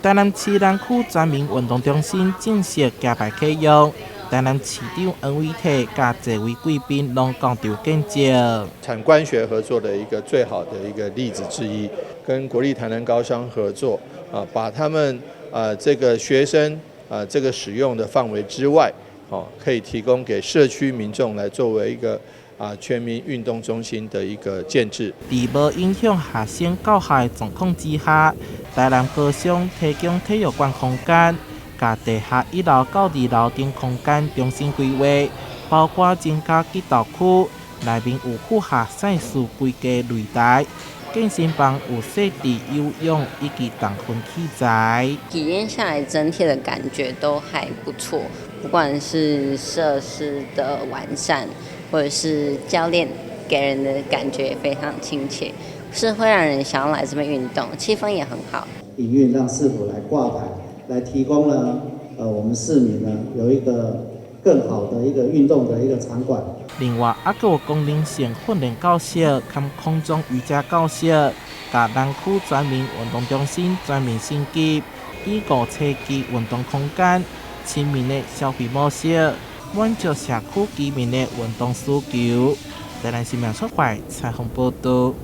台南市南区全民运动中心正式揭牌启用，台南市长黄伟綽甲多位贵宾拢共场见证。产官学合作的一个最好的一个例子之一，跟国立台南高商合作把他们这个学生这个使用的范围之外，可以提供给社区民众来作为一个全民运动中心的一个建制。在无影响学生教学的状况之下，台南高商提供体育馆空间，甲地下1楼到2楼等空间重新规划，包括增加击斗区，内面有复合赛事规格擂台。健身房有设置游泳以及重训器材，体验下来整体的感觉都还不错，不管是设施的完善，或者是教练给人的感觉也非常亲切，是会让人想要来这边运动，气氛也很好。营运让市府来挂牌，来提供了我们市民呢有一个更好的一个运动的一个场馆。另外，还有功能性训练教室、兼空中瑜伽教室，甲南区全民运动中心全面升级，以5车机运动空间、亲民的消费模式，满足社区居民的运动需求。台南新闻出版采访报道。